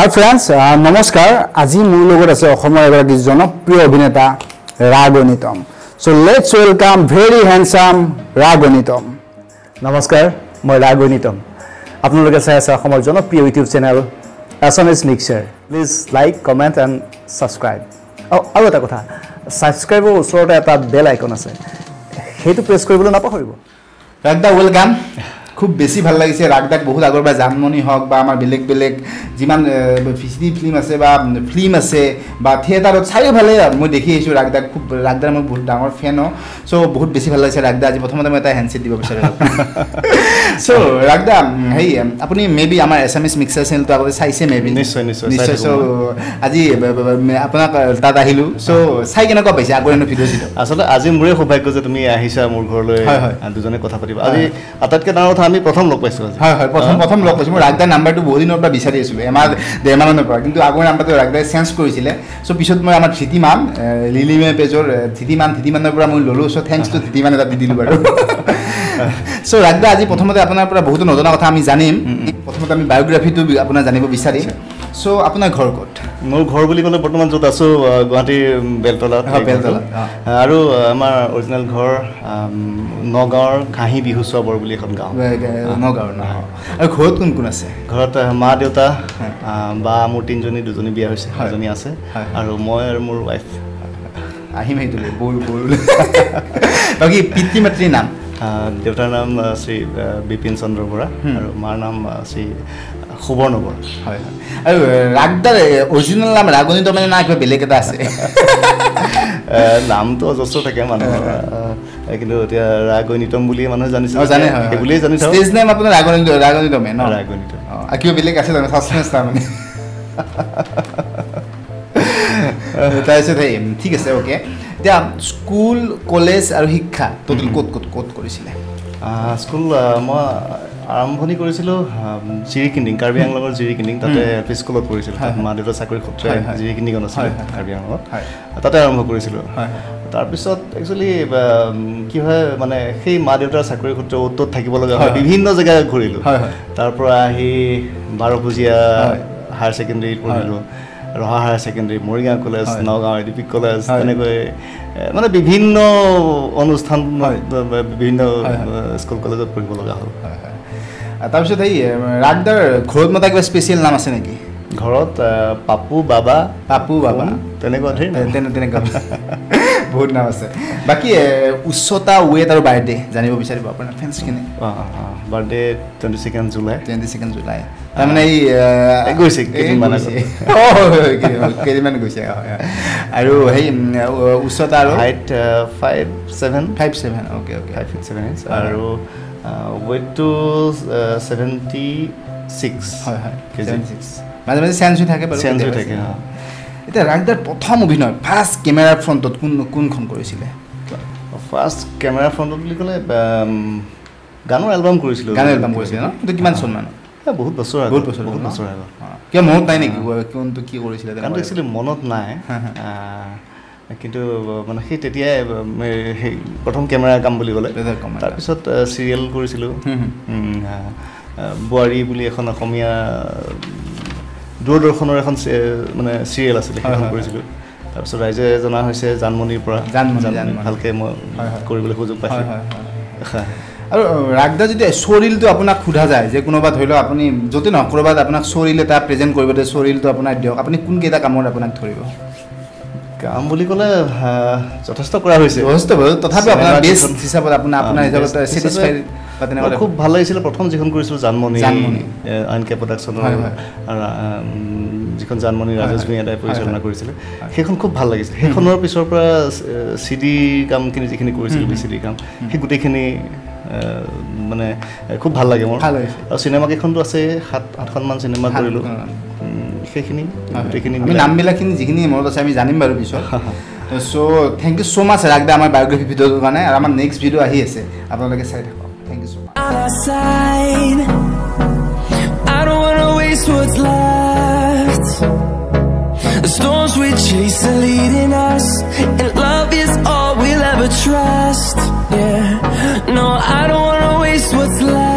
Hi friends, namaskar. Aji মোৰ লগত আছে অসমৰ এগৰাকী জনপ্ৰিয় অভিনেতা ৰাগনিতম. So let's welcome very handsome ৰাগনিতম. নমস্কাৰ, মই ৰাগনিতম. আপোনালোকে চাই আছে অসমৰ জনপ্ৰিয় YouTube channel Assamese Mixer. Please like, comment and subscribe. আৰু এটা কথা, সাবস্ক্ৰাইবৰ ওচৰতে এটা বেল আইকন আছে. সেইটো প্ৰেছ কৰিবলৈ নাপাহৰিব. ৰাগদা ওয়েলকাম. খুব বেছি ভাল লাগিছে ৰাগদাক বহুত আগৰ পৰা জানমনি হওক বা আমাৰ বেলেগ বেলেগ যিমান ফিচিডি ফিল্ম আছে বা ফিল্ম আছে বা থিয়েটাৰত চাইও ভালে মই দেখি আহিছোঁ ৰাগদাক খুব ৰাগদাৰ মই বহুত ডাঙৰ ফেন হয় চ' বহুত বেছি ভাল লাগিছে ৰাগদা আজি প্ৰথমতে মই এটা হেণ্ডছেট দিব বিচাৰোঁ চ' ৰাগদা হেৰি আপুনি মেবি আমাৰ এছামিজ মিক্সাৰ চেনেলটো আগতে চাইছে মেবি নিশ্চয় চ' আজি আপোনাক তাত আহিলোঁ চ' চাই কেনেকুৱা পাইছে আগৰ ভিডিঅ' চিডিঅ' আচলতে আজি মোৰে সৌভাগ্য যে তুমি আহিছা মোৰ ঘৰলৈ দুজনে কথা পাতিবা আজি আটাইতকৈ ডাঙৰ কথা আমি প্ৰথম লগ পাইছোঁ হয় প্ৰথম লগ পাইছোঁ মই ৰাগদাৰ নাম্বাৰটো বহুত দিনৰ পৰা বিচাৰি আছিলোঁ ডেৰমাহমানৰ পৰা কিন্তু আগৰ নাম্বাৰটো ৰাগদাই চেঞ্জ কৰিছিলে চ' পিছত মই আমাৰ ধৃতিমান লিলিমে পেজৰ ধৃতিমানৰ পৰা মই ল'লোঁ চ' থেংকছ টু ধৃতিমান এটা দি দিলোঁ বাৰু চ' ৰাগদা আজি প্ৰথমতে আপোনাৰ পৰা বহুতো নজনা কথা আমি জানিম প্ৰথমতে আমি বায়'গ্ৰাফিটো আপোনাৰ জানিব বিচাৰিম চ' আপোনাৰ ঘৰ ক'ত মোৰ ঘৰ বুলি ক'লে বৰ্তমান য'ত আছোঁ গুৱাহাটীৰ বেলতলাত আৰু আমাৰ অৰিজিনেল ঘৰ নগাঁৱৰ ঘাঁহি বিহুচবৰ বুলি এখন গাঁও নগাঁৱৰ আৰু ঘৰত কোন কোন আছে ঘৰত মা দেউতা বা মোৰ দুজনী বিয়া হৈছে এজনী আছে আৰু মই আৰু মোৰ ৱাইফ আহিম সেইটো বাকী পিতৃ মাতৃৰ নাম দেউতাৰ নাম শ্ৰী বিপিন চন্দ্ৰ বৰা আৰু মাৰ নাম শ্ৰী সুবৰ্ণ বৰা হয় আৰু ৰাগদাৰ অৰিজিনেল নাম ৰাগনিতম মানে না কিবা বেলেগ এটা আছে নামটো অজস্ৰ থাকে মানুহৰ কিন্তু এতিয়া ৰাগনিতম বুলি মানুহে জানিছে জানে সেইবুলিয়ে জানিছে ষ্টেজ নেম আপোনাৰ ৰাগনিতমে ন ৰাগনিতম কিবা বেলেগ আছে জানো ছাছপেন্স তাৰমানে তাৰপিছত সেই ঠিক আছে অ'কে এতিয়া স্কুল কলেজ আৰু শিক্ষা টোটেল ক'ত কৰিছিলে স্কুল মই আৰম্ভণি কৰিছিলোঁ জিৰিকিন্দিং কাৰ্বি আংলঙৰ জিৰিকিন্দিং তাতে এল পি স্কুলত পঢ়িছিলোঁ মা দেউতাৰ চাকৰি সূত্ৰে জিৰিকিন্দিঙত আছিলে কাৰ্বি আংলঙত তাতে আৰম্ভ কৰিছিলোঁ তাৰপিছত একচুৱেলি কি হয় মানে সেই মা দেউতাৰ চাকৰি সূত্ৰে অ'ত থাকিব লগা হয় বিভিন্ন জেগা ঘূৰিলোঁ তাৰ পৰা আহি বাৰভুজীয়া হায়াৰ ছেকেণ্ডেৰীত পঢ়িলোঁ ৰহা higher secondary Morigaon college Nagaon A D P college তেনেকৈ মানে বিভিন্ন অনুষ্ঠান বিভিন্ন স্কুল কলেজত পঢ়িব লগা হ'ল তাৰপিছত এই ৰাগদাৰ ঘৰত মতা কিবা স্পেচিয়েল নাম আছে নেকি ঘৰত পাপু বাবা তেনেকুৱা তেনেকুৱা বহুত নাম আছে বাকী উচ্চতা ৱেট আৰু বাৰ্থডে জানিব বিচাৰিব আপোনাৰ ফ্ৰেণ্ডছখিনি বাৰ্থডে 22 জুলাই তাৰমানে এই গৈছে কেইদিনমান গৈছে আৰু সেই উচ্চতা আৰু হাইট 5'7" অ'কে 5'7" আৰু ৱেটটো 76 হয় মাজে মাজে চেঞ্জ হৈ থাকে বাৰু এতিয়া ৰাগদাৰ প্ৰথম অভিনয় ফাৰ্ষ্ট কেমেৰাৰ ফ্ৰণ্টত কোনখন কৰিছিলে ফাৰ্ষ্ট কেমেৰা ফ্ৰণ্টত বুলি ক'লে গানৰ এলবাম কৰিছিলোঁ ন এইটো কিমান চন মান বহুত বছৰ আগত কিয় মনত নাই নেকি কোনটো কি কৰিছিলে গানটো একচুৱেলি মনত নাই কিন্তু মানে সেই তেতিয়াই সেই প্ৰথম কেমেৰা কাম বুলি ক'লে তাৰপিছত চিৰিয়েল কৰিছিলোঁ বোৱাৰী বুলি এখন অসমীয়া দূৰদৰ্শনৰ এখন মানে চিৰিয়েল আছিলে সেইখন কৰিছিলোঁ তাৰপিছত ৰাইজে জনা হৈছে জানমণিৰ পৰা ভালকৈ মই কৰিবলৈ সুযোগ পাইছোঁ আৰু ৰাগদা যেতিয়া চৰিলটো আপোনাক সোধা যায় যে কোনোবা ধৰি লওক আপুনি য'তে নহওক ক'ৰবাত আপোনাক চৰিল এটা প্ৰেজেণ্ট কৰিব দিয়ে চৰিলটো আপোনাক দিয়ক আপুনি কোনকেইটা কামত আপোনাক ধৰিব কাম বুলি ক'লে যথেষ্ট কৰা হৈছে তথাপিও আপোনাৰ বেষ্ট হিচাপত আপোনাৰ হিচাপত ছেটিছফাইড খুব ভাল লাগিছিলে প্ৰথম যিখন কৰিছিলোঁ জানমণি আইন কে প্ৰডাকশ্যনৰ যিখন জানমণি ৰাজেশ ভূঞাই পৰিচালনা কৰিছিলে সেইখন খুব ভাল লাগিছিল সেইখনৰ পিছৰ পৰা CD কামখিনি যিখিনি কৰিছিলোঁ VCD কাম সেই গোটেইখিনি মানে খুব ভাল লাগে মোৰ আৰু চিনেমা কেইখনটো আছে 7-8খনমান চিনেমা কৰিলোঁ সেইখিনি গোটেইখিনি আমি নামবিলাকখিনি যিখিনি মনত আছে আমি জানিম বাৰু পিছত চ' থেংক ইউ ছ' মাছ ৰাগদা আমাৰ বায়'গ্ৰাফি ভিডিঅ'টোৰ কাৰণে আৰু আমাৰ নেক্সট ভিডিঅ' আহি আছে আপোনালোকে চাই থাকক thank you so' much I don't wanna waste what's left The storms we chase are leading us And love is all we'll ever trust Yeah No, I don't wanna waste what's left